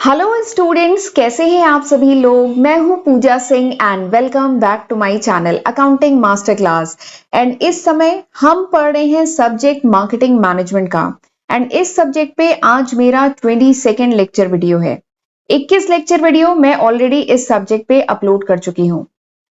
Hello students, कैसे हैं आप सभी लोग। मैं हूं Pooja Singh and welcome back to my channel accounting master class. And इस समय हम पढ़ रहे हैं सब्जेक्ट मार्केटिंग मैनेजमेंट का। एंड इस सब्जेक्ट पे आज मेरा 22nd लेक्चर वीडियो है। 21 लेक्चर वीडियो मैं ऑलरेडी इस सब्जेक्ट पे अपलोड कर चुकी हूँ।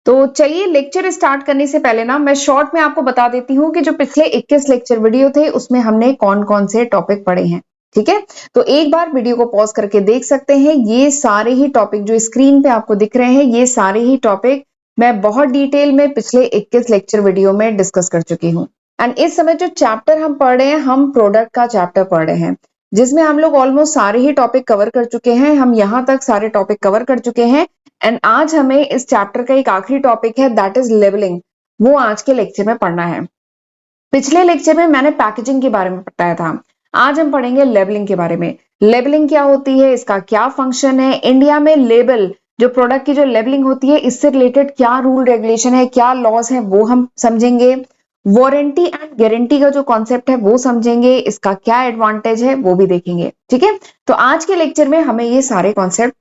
तो चलिए लेक्चर स्टार्ट करने से पहले ना मैं शॉर्ट में आपको बता देती हूँ कि जो पिछले 21 लेक्चर वीडियो थे उसमें हमने कौन कौन से टॉपिक पढ़े हैं। ठीक है, तो एक बार वीडियो को पॉज करके देख सकते हैं। ये सारे ही टॉपिक जो स्क्रीन पे आपको दिख रहे हैं, ये सारे ही टॉपिक मैं बहुत डिटेल में पिछले 21 लेक्चर वीडियो में डिस्कस कर चुकी हूँ। एंड इस समय जो चैप्टर हम पढ़ रहे हैं, हम प्रोडक्ट का चैप्टर पढ़ रहे हैं, जिसमें हम लोग ऑलमोस्ट सारे ही टॉपिक कवर कर चुके हैं। हम यहाँ तक सारे टॉपिक कवर कर चुके हैं। एंड आज हमें इस चैप्टर का एक आखिरी टॉपिक है, दैट इज लेबलिंग। वो आज के लेक्चर में पढ़ना है। पिछले लेक्चर में मैंने पैकेजिंग के बारे में बताया था, आज हम पढ़ेंगे लेबलिंग के बारे में। लेबलिंग क्या होती है, इसका क्या फंक्शन है, इंडिया में लेबल जो प्रोडक्ट की जो लेबलिंग होती है इससे रिलेटेड क्या रूल रेगुलेशन है, क्या लॉज है, वो हम समझेंगे। वारंटी एंड गारंटी का जो कॉन्सेप्ट है वो समझेंगे, इसका क्या एडवांटेज है वो भी देखेंगे। ठीक है, तो आज के लेक्चर में हमें ये सारे कॉन्सेप्ट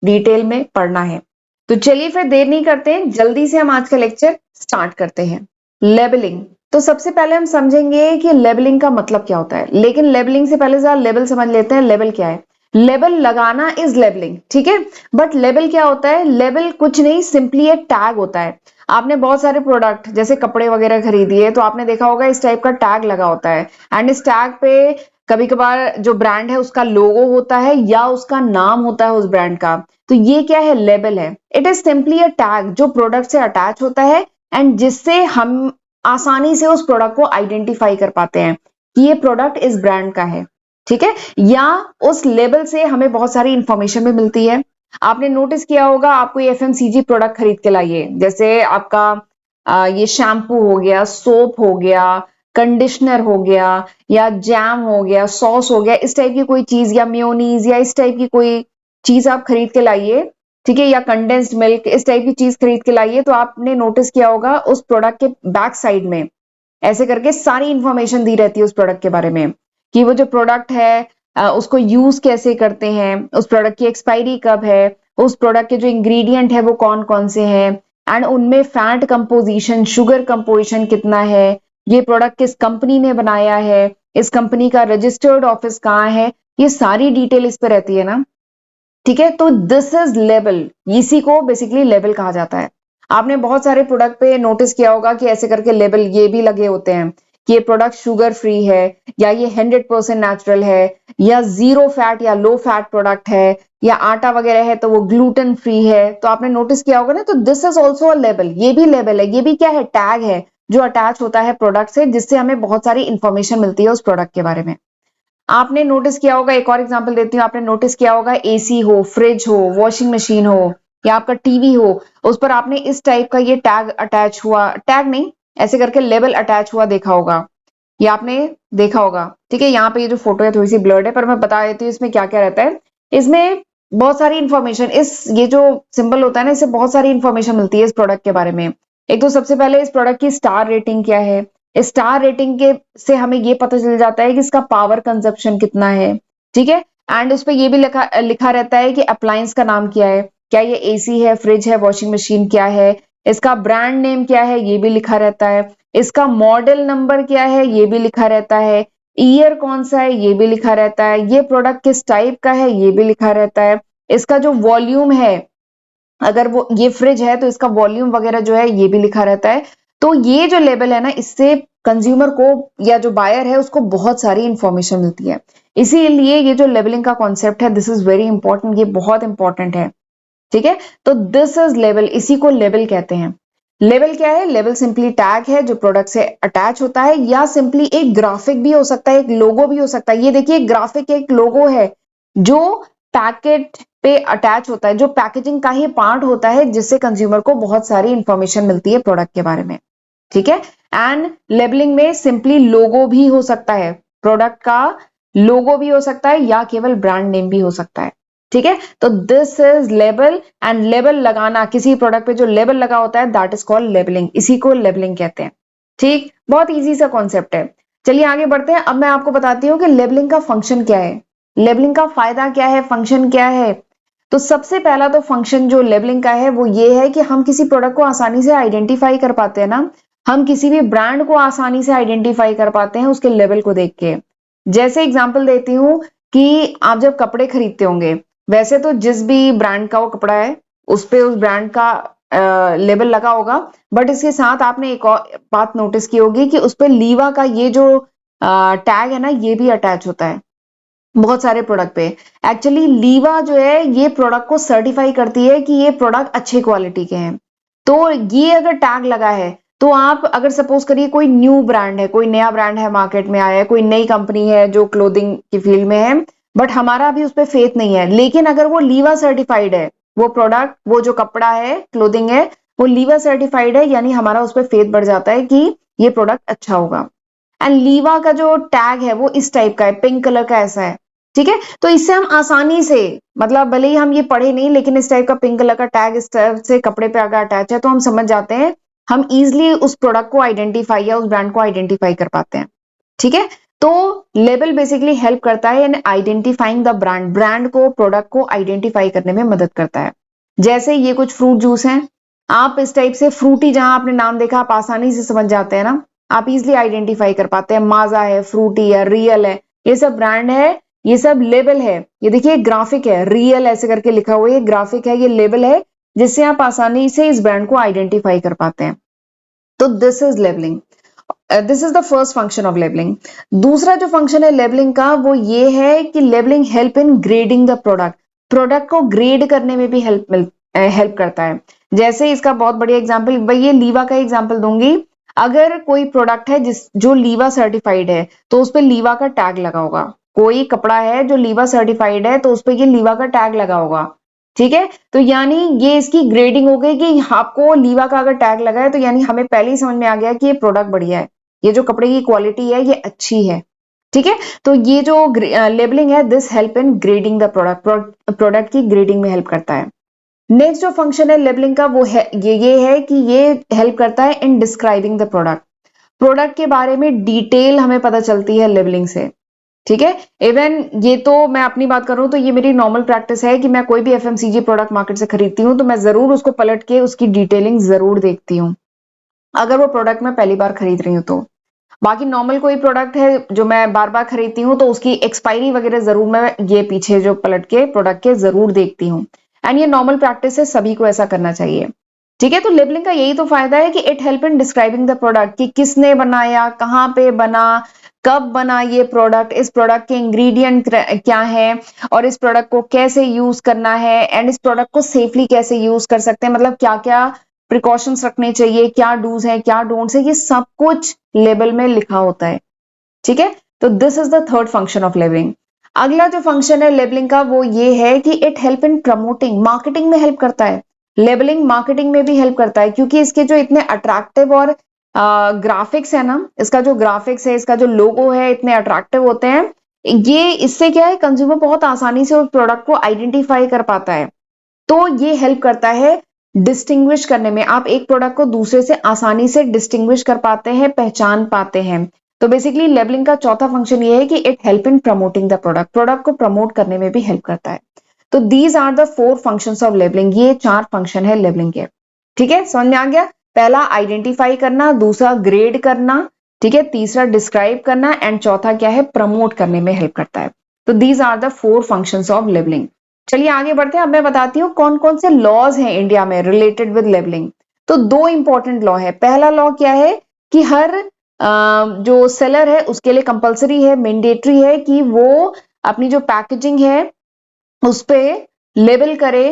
डिटेल में पढ़ना है। तो चलिए फिर देर नहीं करते हैं, जल्दी से हम आज का लेक्चर स्टार्ट करते हैं। लेबलिंग, तो सबसे पहले हम समझेंगे कि लेबलिंग का मतलब क्या होता है। लेकिन लेबलिंग से पहले जरा लेबल समझ लेते हैं। लेबल क्या है? लेबल लगाना इज लेबलिंग, ठीक है। बट लेबल क्या होता है? लेबल कुछ नहीं, सिंपली एक टैग होता है। आपने बहुत सारे प्रोडक्ट जैसे कपड़े वगैरह खरीदिए तो आपने देखा होगा इस टाइप का टैग लगा होता है। एंड इस टैग पे कभी कभार जो ब्रांड है उसका लोगो होता है या उसका नाम होता है उस ब्रांड का। तो ये क्या है? लेबल है। It is simply a tag जो प्रोडक्ट से अटैच होता है एंड जिससे हम आसानी से उस प्रोडक्ट को आइडेंटिफाई कर पाते हैं कि ये प्रोडक्ट इस ब्रांड का है। ठीक है, या उस लेबल से हमें बहुत सारी इंफॉर्मेशन भी मिलती है। आपने नोटिस किया होगा, आपको ये एफएमसीजी प्रोडक्ट खरीद के लाइए, जैसे आपका ये शैम्पू हो गया, सोप हो गया, कंडीशनर हो गया, या जैम हो गया, सॉस हो गया, इस टाइप की कोई चीज, या मेयोनीज या इस टाइप की कोई चीज आप खरीद के लाइए, ठीक है, या कंडेंस्ड मिल्क, इस टाइप की चीज खरीद के लाइए, तो आपने नोटिस किया होगा उस प्रोडक्ट के बैक साइड में ऐसे करके सारी इंफॉर्मेशन दी रहती है उस प्रोडक्ट के बारे में, कि वो जो प्रोडक्ट है उसको यूज कैसे करते हैं, उस प्रोडक्ट की एक्सपायरी कब है, उस प्रोडक्ट के जो इंग्रेडिएंट है वो कौन कौन से हैं, एंड उनमें फैट कंपोजिशन, शुगर कंपोजिशन कितना है, ये प्रोडक्ट किस कंपनी ने बनाया है, इस कंपनी का रजिस्टर्ड ऑफिस कहाँ है, ये सारी डिटेल इस पे रहती है ना। ठीक है, तो दिस इज लेबल, इसी को बेसिकली लेबल कहा जाता है। आपने बहुत सारे प्रोडक्ट पे नोटिस किया होगा कि ऐसे करके लेबल ये भी लगे होते हैं कि ये प्रोडक्ट शुगर फ्री है, या ये 100% नेचुरल है, या जीरो फैट या लो फैट प्रोडक्ट है, या आटा वगैरह है तो वो ग्लूटेन फ्री है। तो आपने नोटिस किया होगा ना, तो this is also a label, ये भी लेबल है, ये भी क्या है? टैग है जो अटैच होता है प्रोडक्ट से, जिससे हमें बहुत सारी इंफॉर्मेशन मिलती है उस प्रोडक्ट के बारे में। आपने नोटिस किया होगा, एक और एग्जांपल देती हूँ, आपने नोटिस किया होगा एसी हो, फ्रिज हो, वॉशिंग मशीन हो, या आपका टीवी हो, उस पर आपने इस टाइप का ये टैग अटैच हुआ, टैग नहीं ऐसे करके लेबल अटैच हुआ देखा होगा, ये आपने देखा होगा। ठीक है, यहाँ पे ये जो फोटो है थोड़ी सी ब्लर्ड है, पर मैं बता देती हूँ इसमें क्या क्या रहता है। इसमें बहुत सारी इंफॉर्मेशन, इस ये जो सिंबल होता है ना, इससे बहुत सारी इंफॉर्मेशन मिलती है इस प्रोडक्ट के बारे में। एक तो सबसे पहले इस प्रोडक्ट की स्टार रेटिंग क्या है, स्टार रेटिंग के से हमें ये पता चल जाता है कि इसका पावर कंजप्शन कितना है। ठीक है, एंड उस पर यह भी लिखा लिखा रहता है कि अप्लायंस का नाम क्या है, क्या ये एसी है, फ्रिज है, वॉशिंग मशीन क्या है, इसका ब्रांड नेम क्या है ये भी लिखा रहता है, इसका मॉडल नंबर क्या है ये भी लिखा रहता है, ईयर कौन सा है ये भी लिखा रहता है, ये प्रोडक्ट किस टाइप का है ये भी लिखा रहता है, इसका जो वॉल्यूम है, अगर वो ये फ्रिज है तो इसका वॉल्यूम वगैरह जो है ये भी लिखा रहता है। तो ये जो लेबल है ना, इससे कंज्यूमर को या जो बायर है उसको बहुत सारी इंफॉर्मेशन मिलती है। इसीलिए ये जो लेबलिंग का कॉन्सेप्ट है, दिस इज वेरी इंपॉर्टेंट, ये बहुत इंपॉर्टेंट है। ठीक है, तो दिस इज लेबल, इसी को लेबल कहते हैं। लेबल क्या है? लेबल सिंपली टैग है जो प्रोडक्ट से अटैच होता है, या सिंपली एक ग्राफिक भी हो सकता है, एक लोगो भी हो सकता है। ये देखिए ग्राफिक एक लोगो है जो पैकेट पे अटैच होता है, जो पैकेजिंग का ही पार्ट होता है, जिससे कंज्यूमर को बहुत सारी इंफॉर्मेशन मिलती है प्रोडक्ट के बारे में। ठीक है, एंड लेबलिंग में सिंपली लोगो भी हो सकता है, प्रोडक्ट का लोगो भी हो सकता है, या केवल ब्रांड नेम भी हो सकता है। ठीक है, तो this is label, and label लगाना, किसी प्रोडक्ट पे जो लेबल लगा होता है दैट इज कॉल्ड लेबलिंग, इसी को लेबलिंग कहते हैं। ठीक, बहुत इजी सा कॉन्सेप्ट है। चलिए आगे बढ़ते हैं। अब मैं आपको बताती हूँ कि लेबलिंग का फंक्शन क्या है। लेबलिंग का फायदा क्या है, फंक्शन क्या है? तो सबसे पहला तो फंक्शन जो लेबलिंग का है वो ये है कि हम किसी प्रोडक्ट को आसानी से आइडेंटिफाई कर पाते हैं ना, हम किसी भी ब्रांड को आसानी से आइडेंटिफाई कर पाते हैं उसके लेवल को देख के। जैसे एग्जांपल देती हूँ कि आप जब कपड़े खरीदते होंगे, वैसे तो जिस भी ब्रांड का वो कपड़ा है उस पे उस ब्रांड का लेबल लगा होगा, बट इसके साथ आपने एक और बात नोटिस की होगी कि उस पे लीवा का ये जो टैग है ना, ये भी अटैच होता है बहुत सारे प्रोडक्ट पे। एक्चुअली लीवा जो है ये प्रोडक्ट को सर्टिफाई करती है कि ये प्रोडक्ट अच्छे क्वालिटी के हैं। तो ये अगर टैग लगा है तो आप अगर सपोज करिए कोई न्यू ब्रांड है, कोई नया ब्रांड है, मार्केट में आया है, कोई नई कंपनी है जो क्लोथिंग की फील्ड में है, बट हमारा अभी उस पर फेथ नहीं है, लेकिन अगर वो लीवा सर्टिफाइड है, वो प्रोडक्ट, वो जो कपड़ा है, क्लोथिंग है, वो लीवा सर्टिफाइड है, यानी हमारा उस पर फेथ बढ़ जाता है कि ये प्रोडक्ट अच्छा होगा। एंड लीवा का जो टैग है वो इस टाइप का है, पिंक कलर का ऐसा है, ठीक है। तो इससे हम आसानी से, मतलब भले ही हम ये पढ़े नहीं, लेकिन इस टाइप का पिंक कलर का टैग इस तरह से कपड़े पे अगर अटैच है तो हम समझ जाते हैं, हम इजिली उस प्रोडक्ट को आइडेंटिफाई या उस ब्रांड को आइडेंटिफाई कर पाते हैं, ठीक है। तो लेबल बेसिकली हेल्प करता है in identifying the brand, brand को, प्रोडक्ट को आइडेंटिफाई करने में मदद करता है। जैसे ये कुछ फ्रूट जूस हैं, आप इस टाइप से फ्रूटी, जहां आपने नाम देखा आप आसानी से समझ जाते हैं ना, आप इजिली आइडेंटिफाई कर पाते हैं, माजा है, फ्रूटी है, रियल है, ये सब ब्रांड है, ये सब लेबल है। ये देखिए ग्राफिक है, रियल ऐसे करके लिखा हुआ है, ये ग्राफिक है, ये लेबल है, जिससे आप आसानी से इस ब्रांड को आइडेंटिफाई कर पाते हैं। तो this is labelling, this is the first function of labelling. दूसरा जो फंक्शन है लेबलिंग का वो ये है कि labelling help in grading the product, product को ग्रेड करने में भी हेल्प करता है। जैसे इसका बहुत बढ़िया एग्जांपल, भाई ये लीवा का एग्जांपल दूंगी। अगर कोई प्रोडक्ट है जिस जो लीवा सर्टिफाइड है तो उस पर लीवा का टैग लगा होगा, कोई कपड़ा है जो लीवा सर्टिफाइड है तो उस पर ये लीवा का टैग लगा होगा, ठीक है। तो यानी ये इसकी ग्रेडिंग हो गई कि आपको लीवा का अगर टैग लगा है तो यानी हमें पहले ही समझ में आ गया कि ये प्रोडक्ट बढ़िया है, ये जो कपड़े की क्वालिटी है ये अच्छी है, ठीक है। तो ये जो लेबलिंग है, this help in grading the product, product की ग्रेडिंग में हेल्प करता है। नेक्स्ट जो फंक्शन है लेबलिंग का वो है ये है कि ये हेल्प करता है इन डिस्क्राइबिंग द प्रोडक्ट, प्रोडक्ट के बारे में डिटेल हमें पता चलती है लेबलिंग से, ठीक है। इवन ये तो मैं अपनी बात करूं तो ये मेरी नॉर्मल प्रैक्टिस है कि मैं कोई भी एफएमसीजी प्रोडक्ट मार्केट से खरीदती हूं तो मैं जरूर उसको पलट के उसकी डिटेलिंग जरूर देखती हूँ, अगर वो प्रोडक्ट मैं पहली बार खरीद रही हूँ तो। बाकी नॉर्मल कोई प्रोडक्ट है जो मैं बार बार खरीदती हूँ तो उसकी एक्सपायरी वगैरह जरूर मैं ये पीछे जो पलट के प्रोडक्ट के जरूर देखती हूँ। एंड ये नॉर्मल प्रैक्टिस है, सभी को ऐसा करना चाहिए, ठीक है। तो लेबलिंग का यही तो फायदा है कि it help in describing the product, कि किसने बनाया, कहाँ पे बना, कब बना ये प्रोडक्ट, इस प्रोडक्ट के इंग्रेडिएंट क्या है, और इस प्रोडक्ट को कैसे यूज करना है, एंड इस प्रोडक्ट को सेफली कैसे यूज कर सकते हैं, मतलब क्या क्या प्रिकॉशंस रखने चाहिए, क्या डूज है क्या डोंट्स है, ये सब कुछ लेबल में लिखा होता है, ठीक है। तो this is the third function of labelling. अगला जो फंक्शन है लेबलिंग का वो ये है कि it help in promoting, marketing में हेल्प करता है। लेबलिंग मार्केटिंग में भी हेल्प करता है क्योंकि इसके जो इतने अट्रैक्टिव और ग्राफिक्स है ना, इसका जो ग्राफिक्स है, इसका जो लोगो है, इतने अट्रैक्टिव होते हैं, ये इससे क्या है, कंज्यूमर बहुत आसानी से उस प्रोडक्ट को आइडेंटिफाई कर पाता है। तो ये हेल्प करता है डिस्टिंग्विश करने में, आप एक प्रोडक्ट को दूसरे से आसानी से डिस्टिंग्विश कर पाते हैं, पहचान पाते हैं। तो बेसिकली लेबलिंग का चौथा फंक्शन ये है कि it help in promoting the product, product को प्रमोट करने में भी हेल्प करता है। तो these are the 4 functions of labelling, ये 4 फंक्शन है लेबलिंग के, ठीक है। समझ में आ गया? पहला आइडेंटिफाई करना, दूसरा ग्रेड करना, ठीक है, तीसरा डिस्क्राइब करना, एंड चौथा क्या है, प्रमोट करने में हेल्प करता है। तो these are the 4 functions of labelling. चलिए आगे बढ़ते हैं, अब मैं बताती हूँ कौन कौन से लॉज हैं इंडिया में रिलेटेड विद लेबलिंग। तो 2 इंपॉर्टेंट लॉ है। पहला लॉ क्या है कि हर जो सेलर है उसके लिए कंपलसरी है, मैंडेटरी है कि वो अपनी जो पैकेजिंग है उस पे लेबल करे,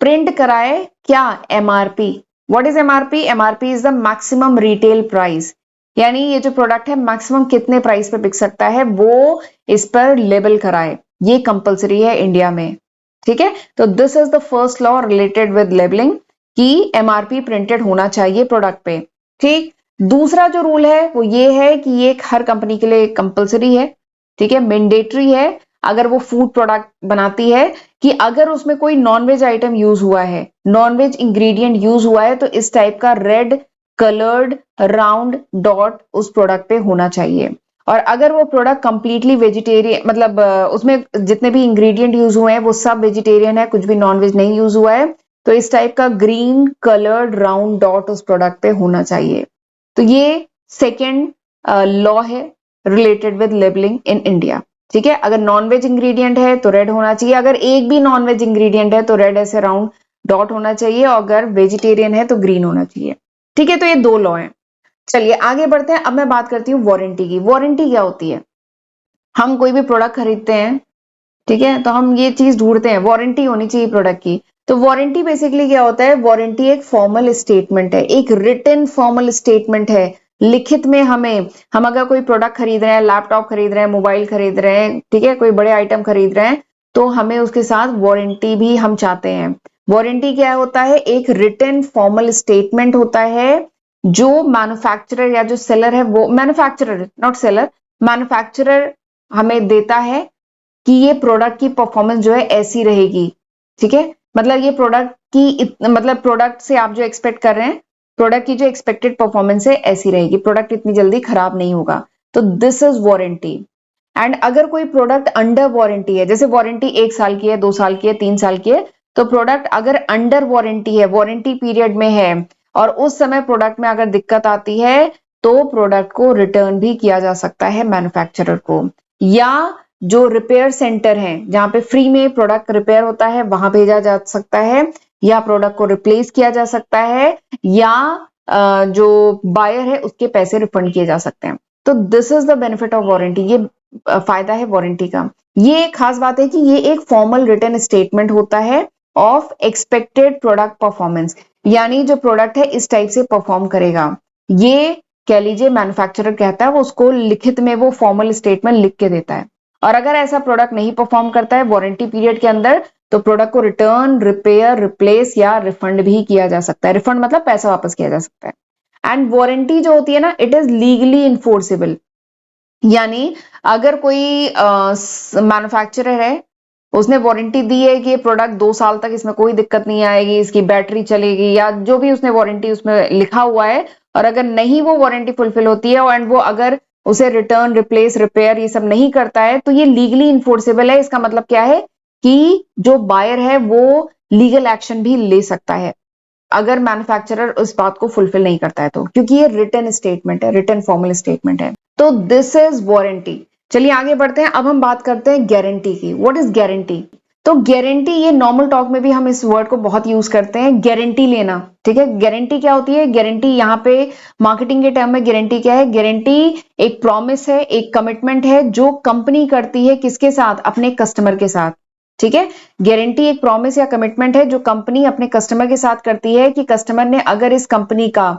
प्रिंट कराए, क्या, MRP. What is MRP? MRP is the maximum retail price, यानी ये जो प्रोडक्ट है मैक्सिमम कितने प्राइस पे बिक सकता है वो इस पर लेबल कराए, ये कंपलसरी है इंडिया में, ठीक है। तो this is the first law related with labelling कि एमआरपी प्रिंटेड होना चाहिए प्रोडक्ट पे, ठीक। दूसरा जो रूल है वो ये है कि ये हर कंपनी के लिए कंपलसरी है, ठीक है, मैंडेटरी है, अगर वो फूड प्रोडक्ट बनाती है, कि अगर उसमें कोई नॉनवेज आइटम यूज हुआ है, नॉनवेज इंग्रेडिएंट यूज हुआ है, तो इस टाइप का रेड कलर्ड राउंड डॉट उस प्रोडक्ट पे होना चाहिए। और अगर वो प्रोडक्ट कंप्लीटली वेजिटेरियन, मतलब उसमें जितने भी इंग्रेडिएंट यूज हुए हैं वो सब वेजिटेरियन है, कुछ भी नॉनवेज नहीं यूज हुआ है, तो इस टाइप का ग्रीन कलर्ड राउंड डॉट उस प्रोडक्ट पे होना चाहिए। तो ये सेकेंड लॉ है related with labelling in India. ठीक है, अगर नॉनवेज इंग्रेडिएंट है तो रेड होना चाहिए, अगर एक भी नॉनवेज इंग्रेडिएंट है तो रेड ऐसे राउंड डॉट होना चाहिए, और अगर वेजिटेरियन है तो ग्रीन होना चाहिए। ठीक है, तो ये दो लॉ हैं। चलिए आगे बढ़ते हैं। अब मैं बात करती हूँ वारंटी की। वारंटी क्या होती है? हम कोई भी प्रोडक्ट खरीदते हैं, ठीक है, तो हम ये चीज ढूंढते हैं वारंटी होनी चाहिए प्रोडक्ट की। तो वारंटी बेसिकली क्या होता है? वारंटी एक फॉर्मल स्टेटमेंट है, एक रिटन फॉर्मल स्टेटमेंट है। लिखित में हम अगर कोई प्रोडक्ट खरीद रहे हैं, लैपटॉप खरीद रहे हैं, मोबाइल खरीद रहे हैं, ठीक है, कोई बड़े आइटम खरीद रहे हैं, तो हमें उसके साथ वारंटी भी हम चाहते हैं। वारंटी क्या होता है? एक रिटन फॉर्मल स्टेटमेंट होता है जो मैन्युफैक्चरर या जो सेलर है, वो मैन्युफैक्चरर नॉट सेलर, मैन्युफैक्चरर हमें देता है कि ये प्रोडक्ट की परफॉर्मेंस जो है ऐसी रहेगी। ठीक है, मतलब ये प्रोडक्ट की मतलब प्रोडक्ट से आप जो एक्सपेक्ट कर रहे हैं, प्रोडक्ट की जो एक्सपेक्टेड परफॉर्मेंस है ऐसी रहेगी, प्रोडक्ट इतनी जल्दी खराब नहीं होगा। तो दिस इज वारंटी। एंड अगर कोई प्रोडक्ट अंडर वारंटी है, जैसे वारंटी 1 साल की है, 2 साल की है, 3 साल की है, तो प्रोडक्ट अगर अंडर वारंटी है, वारंटी पीरियड में है, और उस समय प्रोडक्ट में अगर दिक्कत आती है, तो प्रोडक्ट को रिटर्न भी किया जा सकता है मैन्युफैक्चरर को, या जो रिपेयर सेंटर है जहां पे फ्री में प्रोडक्ट रिपेयर होता है वहां भेजा जा सकता है, या प्रोडक्ट को रिप्लेस किया जा सकता है, या जो बायर है उसके पैसे रिफंड किए जा सकते हैं। तो this is the benefit of warranty. ये फायदा है वारंटी का। ये एक खास बात है कि ये एक फॉर्मल रिटन स्टेटमेंट होता है ऑफ एक्सपेक्टेड प्रोडक्ट परफॉर्मेंस, यानी जो प्रोडक्ट है इस टाइप से परफॉर्म करेगा, ये कह लीजिए मैन्युफैक्चरर कहता है, वो उसको लिखित में वो फॉर्मल स्टेटमेंट लिख के देता है। और अगर ऐसा प्रोडक्ट नहीं परफॉर्म करता है वारंटी पीरियड के अंदर, तो प्रोडक्ट को रिटर्न, रिपेयर, रिप्लेस या रिफंड भी किया जा सकता है। रिफंड मतलब पैसा वापस किया जा सकता है। एंड वारंटी जो होती है ना, इट इज लीगली इन्फोर्सेबल, यानी अगर कोई मैन्युफैक्चरर है, उसने वारंटी दी है कि ये प्रोडक्ट 2 साल तक इसमें कोई दिक्कत नहीं आएगी, इसकी बैटरी चलेगी, या जो भी उसने वारंटी उसमें लिखा हुआ है, और अगर नहीं वो वारंटी फुलफिल होती है एंड वो अगर उसे रिटर्न, रिप्लेस, रिपेयर ये सब नहीं करता है, तो ये लीगली इन्फोर्सेबल है। इसका मतलब क्या है कि जो बायर है वो लीगल एक्शन भी ले सकता है अगर मैन्युफैक्चरर उस बात को फुलफिल नहीं करता है, तो क्योंकि ये रिटन स्टेटमेंट है, रिटन फॉर्मल स्टेटमेंट है। तो दिस इज वारंटी। चलिए आगे बढ़ते हैं। अब हम बात करते हैं गारंटी की। What is guarantee? तो गारंटी, ये नॉर्मल टॉक में भी हम इस वर्ड को बहुत यूज करते हैं, गारंटी लेना। ठीक है, गारंटी क्या होती है? गारंटी यहाँ पे मार्केटिंग के टर्म में गारंटी क्या है? गारंटी एक प्रॉमिस है, एक कमिटमेंट है जो कंपनी करती है किसके साथ? अपने कस्टमर के साथ। ठीक है, गारंटी एक प्रॉमिस या कमिटमेंट है जो कंपनी अपने कस्टमर के साथ करती है कि कस्टमर ने अगर इस कंपनी का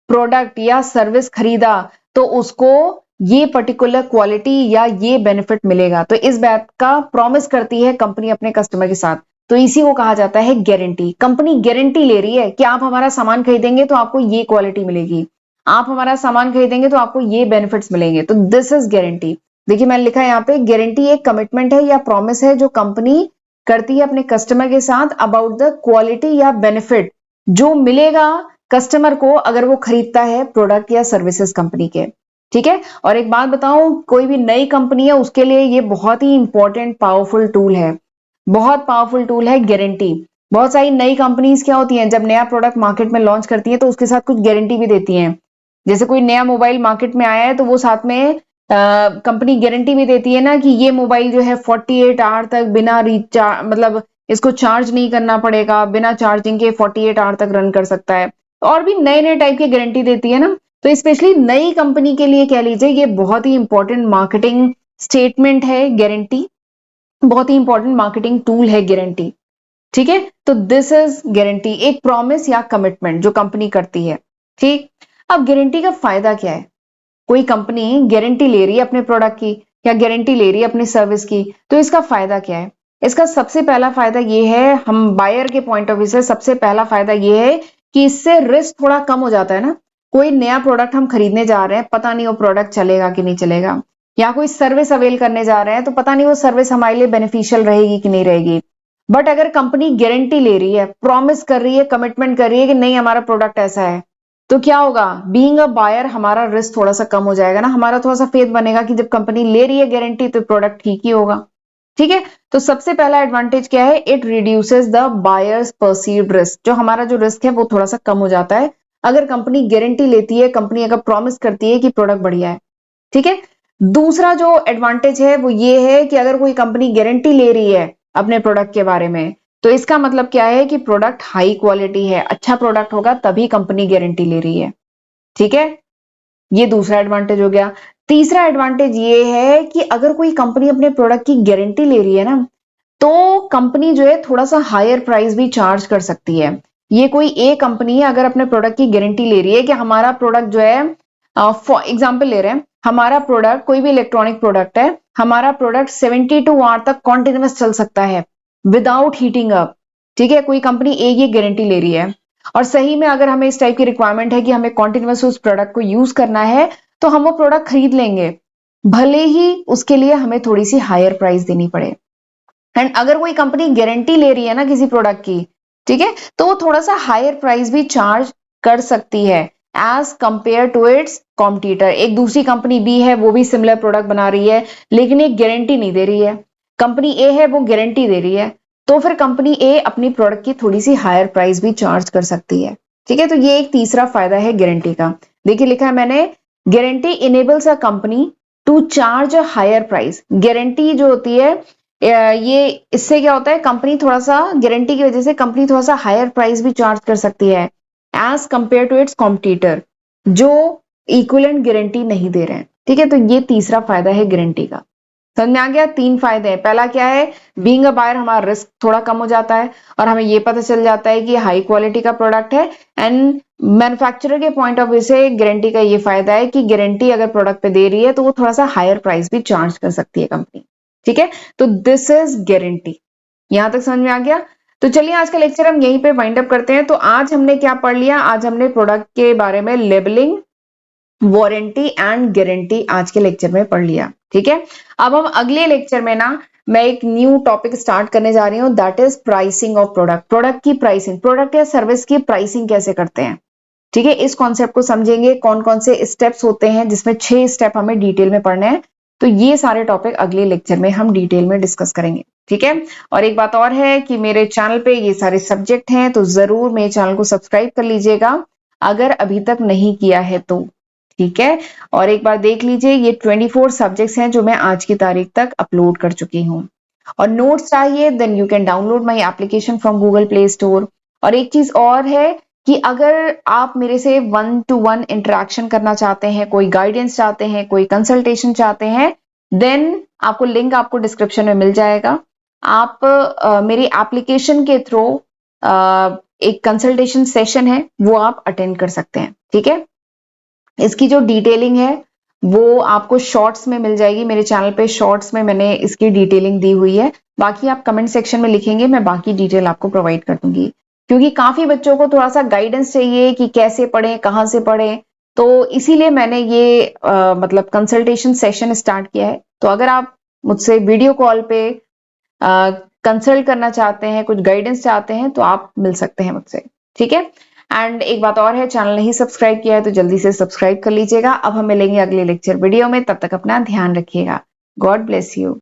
प्रोडक्ट या सर्विस खरीदा तो उसको ये पर्टिकुलर क्वालिटी या ये बेनिफिट मिलेगा। तो इस बात का प्रॉमिस करती है कंपनी अपने कस्टमर के साथ, तो इसी को कहा जाता है गारंटी। कंपनी गारंटी ले रही है कि आप हमारा सामान खरीदेंगे तो आपको ये क्वालिटी मिलेगी, आप हमारा सामान खरीदेंगे तो आपको ये बेनिफिट्स मिलेंगे। तो दिस इज गारंटी। देखिए मैंने लिखा है यहाँ पे, गारंटी एक कमिटमेंट है या प्रॉमिस है जो कंपनी करती है अपने कस्टमर के साथ अबाउट द क्वालिटी या बेनिफिट जो मिलेगा कस्टमर को अगर वो खरीदता है प्रोडक्ट या सर्विसेज कंपनी के। ठीक है, और एक बात बताऊं, कोई भी नई कंपनी है उसके लिए ये बहुत ही इंपॉर्टेंट पावरफुल टूल है, बहुत पावरफुल टूल है गारंटी। बहुत सारी नई कंपनीज क्या होती हैं, जब नया प्रोडक्ट मार्केट में लॉन्च करती है तो उसके साथ कुछ गारंटी भी देती हैं। जैसे कोई नया मोबाइल मार्केट में आया है तो वो साथ में कंपनी गारंटी भी देती है ना कि ये मोबाइल जो है 48 आवर तक बिना रिचार्ज, मतलब इसको चार्ज नहीं करना पड़ेगा, बिना चार्जिंग के 48 आवर तक रन कर सकता है। और भी नए नए टाइप की गारंटी देती है ना। तो स्पेशली नई कंपनी के लिए कह लीजिए ये बहुत ही इंपॉर्टेंट मार्केटिंग स्टेटमेंट है गारंटी, बहुत ही इंपॉर्टेंट मार्केटिंग टूल है गारंटी। ठीक है, तो दिस इज गारंटी, एक प्रॉमिस या कमिटमेंट जो कंपनी करती है। ठीक, अब गारंटी का फायदा क्या है? कोई कंपनी गारंटी ले रही है अपने प्रोडक्ट की या गारंटी ले रही है अपनी सर्विस की, तो इसका फायदा क्या है? इसका सबसे पहला फायदा ये है, हम बायर के पॉइंट ऑफ व्यू से सबसे पहला फायदा ये है कि इससे रिस्क थोड़ा कम हो जाता है ना। कोई नया प्रोडक्ट हम खरीदने जा रहे हैं, पता नहीं वो प्रोडक्ट चलेगा कि नहीं चलेगा, या कोई सर्विस अवेल करने जा रहे हैं तो पता नहीं वो सर्विस हमारे लिए बेनिफिशियल रहेगी कि नहीं रहेगी। बट अगर कंपनी गारंटी ले रही है, प्रॉमिस कर रही है, कमिटमेंट कर रही है कि नहीं हमारा प्रोडक्ट ऐसा है, तो क्या होगा, बीइंग अ बायर हमारा रिस्क थोड़ा सा कम हो जाएगा ना, हमारा थोड़ा सा फेथ बनेगा कि जब कंपनी ले रही है गारंटी तो प्रोडक्ट ठीक ही होगा। ठीक है, तो सबसे पहला एडवांटेज क्या है, it reduces the buyers perceived risk, जो हमारा जो रिस्क है वो थोड़ा सा कम हो जाता है अगर कंपनी गारंटी लेती है, कंपनी अगर प्रॉमिस करती है कि प्रोडक्ट बढ़िया है। ठीक है, दूसरा जो एडवांटेज है वो ये है कि अगर कोई कंपनी गारंटी ले रही है अपने प्रोडक्ट के बारे में, तो इसका मतलब क्या है कि प्रोडक्ट हाई क्वालिटी है, अच्छा प्रोडक्ट होगा तभी कंपनी गारंटी ले रही है। ठीक है, ये दूसरा एडवांटेज हो गया। तीसरा एडवांटेज ये है कि अगर कोई कंपनी अपने प्रोडक्ट की गारंटी ले रही है ना, तो कंपनी जो है थोड़ा सा हायर प्राइस भी चार्ज कर सकती है। ये कोई एक कंपनी है अगर अपने प्रोडक्ट की गारंटी ले रही है कि हमारा प्रोडक्ट जो है, फॉर एग्जांपल ले रहे हैं, हमारा प्रोडक्ट कोई भी इलेक्ट्रॉनिक प्रोडक्ट है, हमारा प्रोडक्ट 72 आवर तक कॉन्टिन्यूअस चल सकता है विदाउट हीटिंग अप। ठीक है, कोई कंपनी एक ये गारंटी ले रही है, और सही में अगर हमें इस टाइप की रिक्वायरमेंट है कि हमें कॉन्टिन्यूअस उस प्रोडक्ट को यूज करना है, तो हम वो प्रोडक्ट खरीद लेंगे, भले ही उसके लिए हमें थोड़ी सी हायर प्राइस देनी पड़े। एंड अगर कोई कंपनी गारंटी ले रही है ना किसी प्रोडक्ट की, ठीक है, तो वो थोड़ा सा हायर प्राइस भी चार्ज कर सकती है as compare to its competitor. एक दूसरी कंपनी बी है, वो भी सिमिलर प्रोडक्ट बना रही है, लेकिन एक गारंटी नहीं दे रही है, कंपनी ए है वो गारंटी दे रही है, तो फिर कंपनी ए अपनी प्रोडक्ट की थोड़ी सी हायर प्राइस भी चार्ज कर सकती है। ठीक है, तो ये एक तीसरा फायदा है गारंटी का। देखिए लिखा है मैंने, guarantee enables a company to charge a higher price. Guarantee जो होती है, ये इससे क्या होता है, कंपनी थोड़ा सा गारंटी की वजह से कंपनी थोड़ा सा हायर प्राइस भी चार्ज कर सकती है as compare to its competitor जो इक्विवेलेंट गारंटी नहीं दे रहे हैं। ठीक है, तो ये तीसरा फायदा है गारंटी का। समझ में आ गया, तीन फायदे हैं। पहला क्या है, बीइंग अ बायर हमारा रिस्क थोड़ा कम हो जाता है और हमें ये पता चल जाता है कि हाई क्वालिटी का प्रोडक्ट है। एंड मैन्युफैक्चरर के पॉइंट ऑफ व्यू से गारंटी का ये फायदा है कि गारंटी अगर प्रोडक्ट पे दे रही है तो वो थोड़ा सा हायर प्राइस भी चार्ज कर सकती है कंपनी। ठीक है, तो दिस इज गारंटी। यहां तक समझ में आ गया। तो चलिए आज का लेक्चर हम यहीं पे वाइंड अप करते हैं। तो आज हमने क्या पढ़ लिया, आज हमने प्रोडक्ट के बारे में लेबलिंग, वारंटी एंड गारंटी आज के लेक्चर में पढ़ लिया। ठीक है, अब हम अगले लेक्चर में ना, मैं एक न्यू टॉपिक स्टार्ट करने जा रही हूँ, that is pricing of product. Product की प्राइसिंग, प्रोडक्ट या सर्विस की प्राइसिंग कैसे करते हैं। ठीक है, इस कॉन्सेप्ट को समझेंगे, कौन कौन से स्टेप्स होते हैं, जिसमें 6 स्टेप हमें डिटेल में पढ़ने हैं। तो ये सारे टॉपिक अगले लेक्चर में हम डिटेल में डिस्कस करेंगे। ठीक है, और एक बात और है कि मेरे चैनल पे ये सारे सब्जेक्ट हैं, तो जरूर मेरे चैनल को सब्सक्राइब कर लीजिएगा अगर अभी तक नहीं किया है तो। ठीक है, और एक बार देख लीजिए, ये 24 सब्जेक्ट्स हैं जो मैं आज की तारीख तक अपलोड कर चुकी हूँ। और नोट्स चाहिए then you can download my application from Google Play Store. और एक चीज और है कि अगर आप मेरे से 1-to-1 इंटरेक्शन करना चाहते हैं, कोई गाइडेंस चाहते हैं, कोई कंसल्टेशन चाहते हैं, देन आपको लिंक आपको डिस्क्रिप्शन में मिल जाएगा। आप मेरी एप्लीकेशन के थ्रू एक कंसल्टेशन सेशन है वो आप अटेंड कर सकते हैं। ठीक है, इसकी जो डिटेलिंग है वो आपको शॉर्ट्स में मिल जाएगी, मेरे चैनल पे शॉर्ट्स में मैंने इसकी डिटेलिंग दी हुई है। बाकी आप कमेंट सेक्शन में लिखेंगे, मैं बाकी डिटेल आपको प्रोवाइड कर दूंगी, क्योंकि काफी बच्चों को थोड़ा सा गाइडेंस चाहिए कि कैसे पढ़ें, कहाँ से पढ़ें, तो इसीलिए मैंने ये मतलब कंसल्टेशन सेशन स्टार्ट किया है। तो अगर आप मुझसे वीडियो कॉल पे कंसल्ट करना चाहते हैं, कुछ गाइडेंस चाहते हैं, तो आप मिल सकते हैं मुझसे। ठीक है, एंड एक बात और है, चैनल नहीं सब्सक्राइब किया है तो जल्दी से सब्सक्राइब कर लीजिएगा। अब हम मिलेंगे अगले लेक्चर वीडियो में, तब तक अपना ध्यान रखिएगा। God bless you.